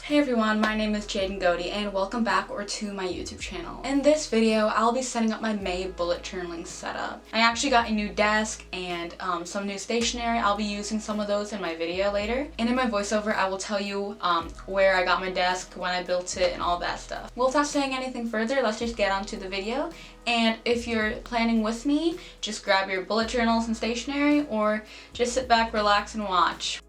Hey everyone, my name is Jaden Godey and welcome back to my YouTube channel. In this video, I'll be setting up my May bullet journaling setup. I actually got a new desk and some new stationery. I'll be using some of those in my video later. And in my voiceover, I will tell you where I got my desk, when I built it, and all that stuff. Well, without saying anything further, let's just get on to the video. And if you're planning with me, just grab your bullet journals and stationery, or just sit back, relax, and watch.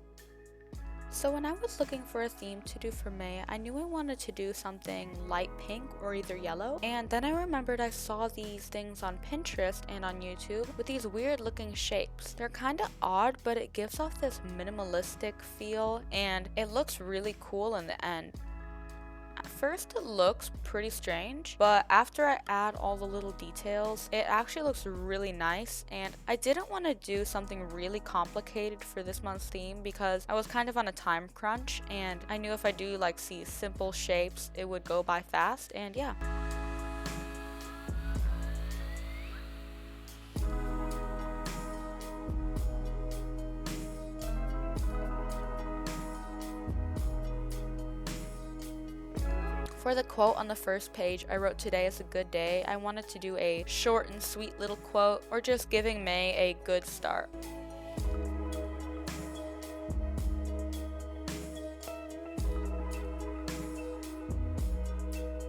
So when I was looking for a theme to do for May, I knew I wanted to do something light pink or either yellow. And then I remembered I saw these things on Pinterest and on YouTube with these weird looking shapes. They're kind of odd, but it gives off this minimalistic feel and it looks really cool in the end. At first it looks pretty strange, but after I add all the little details, it actually looks really nice, and I didn't want to do something really complicated for this month's theme because I was kind of on a time crunch, and I knew if I do like see simple shapes, it would go by fast, and yeah. For the quote on the first page, I wrote "Today is a good day." I wanted to do a short and sweet little quote, or just giving May a good start.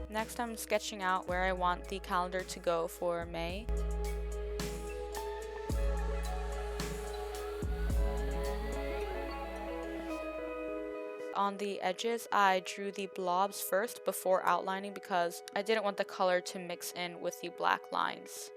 Next, I'm sketching out where I want the calendar to go for May. On the edges, I drew the blobs first before outlining because I didn't want the color to mix in with the black lines.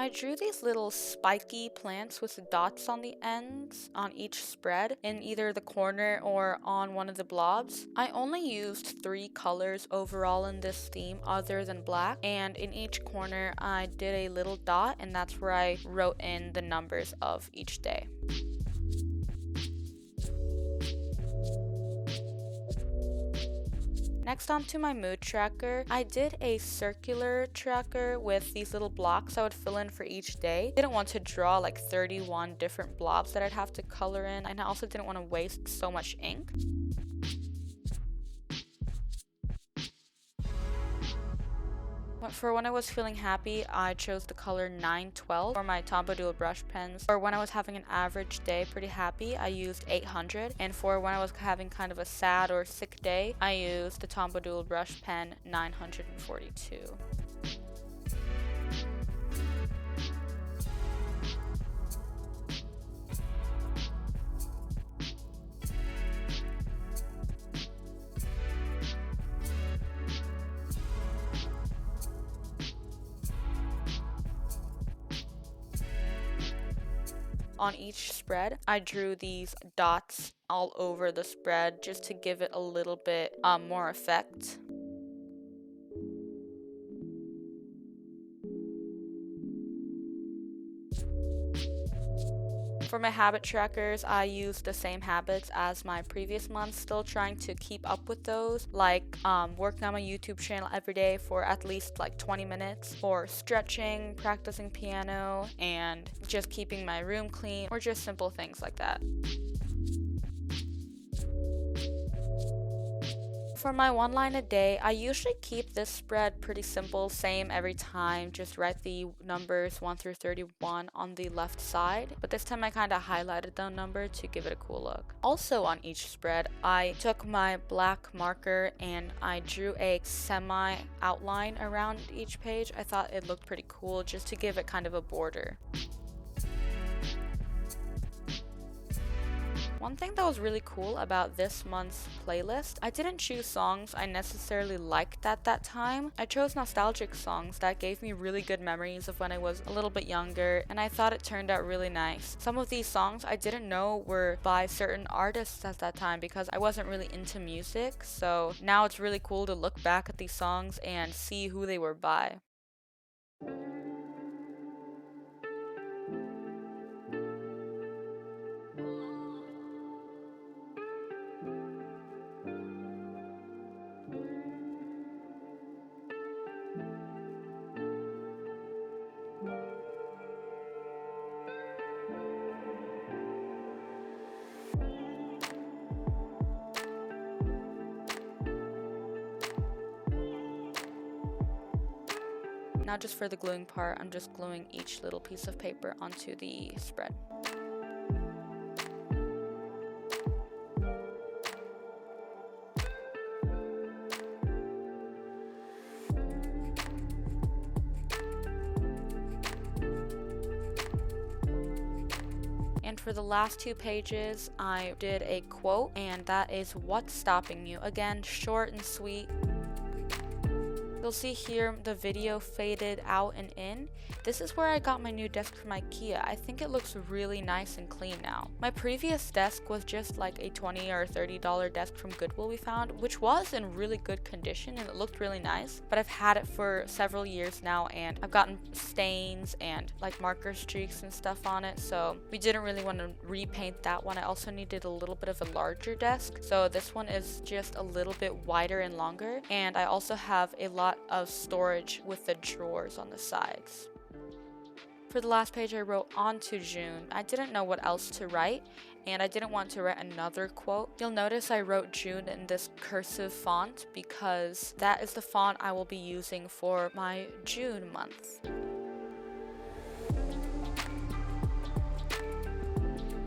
I drew these little spiky plants with dots on the ends on each spread in either the corner or on one of the blobs. I only used 3 colors overall in this theme other than black, and in each corner I did a little dot, and that's where I wrote in the numbers of each day. Next, on to my mood tracker. I did a circular tracker with these little blocks I would fill in for each day. Didn't want to draw like 31 different blobs that I'd have to color in, and I also didn't want to waste so much ink. For when I was feeling happy, I chose the color 912 for my Tombow dual brush pens. For when I was having an average day, pretty happy, I used 800. And for when I was having kind of a sad or sick day, I used the Tombow dual brush pen 942. On each spread, I drew these dots all over the spread just to give it a little bit more effect. For my habit trackers, I used the same habits as my previous month, still trying to keep up with those, like working on my YouTube channel every day for at least like 20 minutes, or stretching, practicing piano, and just keeping my room clean, or just simple things like that. For my 1 line a day, I usually keep this spread pretty simple, same every time, just write the numbers 1 through 31 on the left side, but this time I kind of highlighted the number to give it a cool look. Also on each spread, I took my black marker and I drew a semi outline around each page. I thought it looked pretty cool just to give it kind of a border. One thing that was really cool about this month's playlist, I didn't choose songs I necessarily liked at that time. I chose nostalgic songs that gave me really good memories of when I was a little bit younger, and I thought it turned out really nice. Some of these songs I didn't know were by certain artists at that time because I wasn't really into music, so now it's really cool to look back at these songs and see who they were by. Now just for the gluing part, I'm just gluing each little piece of paper onto the spread. And for the last 2 pages, I did a quote, and that is, "What's stopping you?" Again, short and sweet. You'll see here the video faded out and in. This is where I got my new desk from IKEA. I think it looks really nice and clean now. My previous desk was just like a $20 or $30 desk from Goodwill we found, which was in really good condition and it looked really nice. But I've had it for several years now and I've gotten stains and like marker streaks and stuff on it, so we didn't really want to repaint that one. I also needed a little bit of a larger desk, so this one is just a little bit wider and longer, and I also have a lot of storage with the drawers on the sides. For the last page, I wrote "On to June." I didn't know what else to write, and I didn't want to write another quote. You'll notice I wrote June in this cursive font because that is the font I will be using for my June month.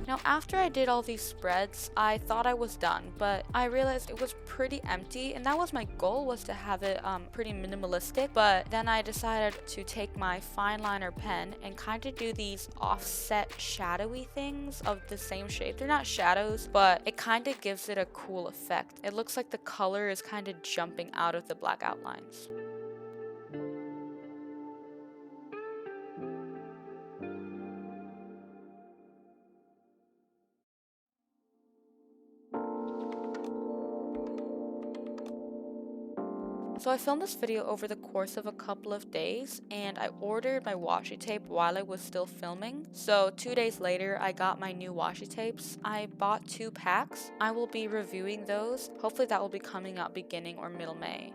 Now, after I did all these spreads, I thought I was done, but I realized it was pretty empty, and that was my goal, was to have it pretty minimalistic. But then I decided to take my fine liner pen and kind of do these offset shadowy things of the same shape. They're not shadows, but it kind of gives it a cool effect. It looks like the color is kind of jumping out of the black outlines. So I filmed this video over the course of a couple of days, and I ordered my washi tape while I was still filming. So 2 days later, I got my new washi tapes. I bought 2 packs. I will be reviewing those. Hopefully that will be coming out beginning or middle May.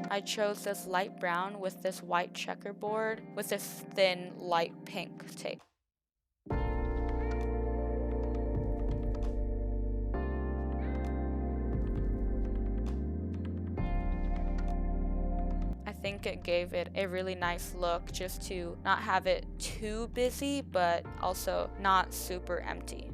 I chose this light brown with this white checkerboard with this thin light pink tape. I think it gave it a really nice look, just to not have it too busy, but also not super empty.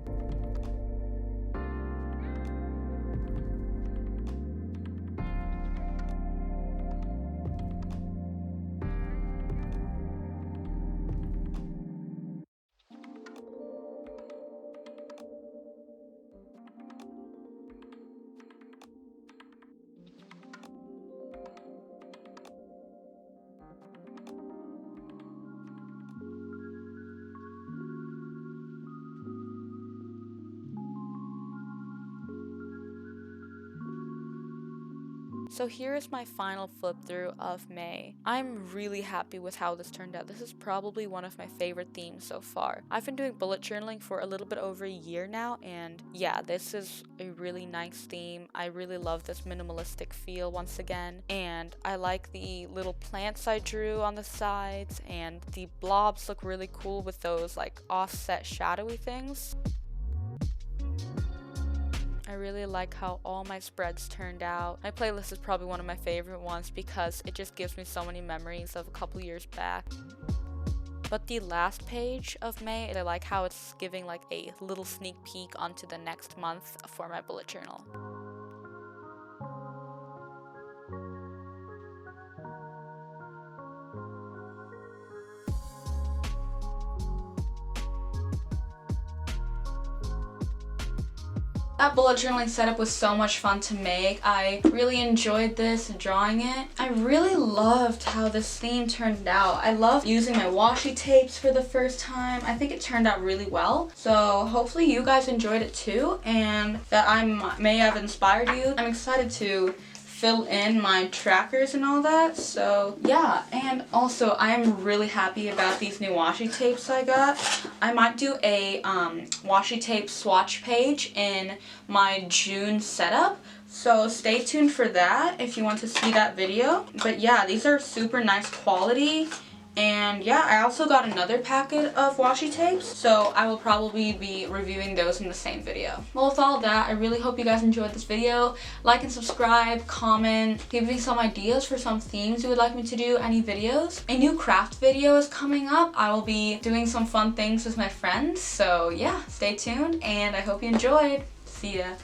So here is my final flip through of May. I'm really happy with how this turned out. This is probably one of my favorite themes so far. I've been doing bullet journaling for a little bit over a year now, and yeah, this is a really nice theme. I really love this minimalistic feel once again, and I like the little plants I drew on the sides, and the blobs look really cool with those like offset shadowy things. I really like how all my spreads turned out. My playlist is probably one of my favorite ones because it just gives me so many memories of a couple years back. But the last page of May, I like how it's giving like a little sneak peek onto the next month for my bullet journal. That bullet journaling setup was so much fun to make. I really enjoyed this, drawing it. I really loved how this theme turned out. I love using my washi tapes for the first time. I think it turned out really well. So hopefully you guys enjoyed it too, and that I may have inspired you. I'm excited to fill in my trackers and all that, so yeah. And also I'm really happy about these new washi tapes I got. I might do a washi tape swatch page in my June setup, so stay tuned for that if you want to see that video. But yeah, these are super nice quality And yeah, I also got another packet of washi tapes, so I will probably be reviewing those in the same video. Well, with all that, I really hope you guys enjoyed this video. Like and subscribe, comment, give me some ideas for some themes you would like me to do, any videos. A new craft video is coming up. I will be doing some fun things with my friends, so yeah, stay tuned, and I hope you enjoyed. See ya.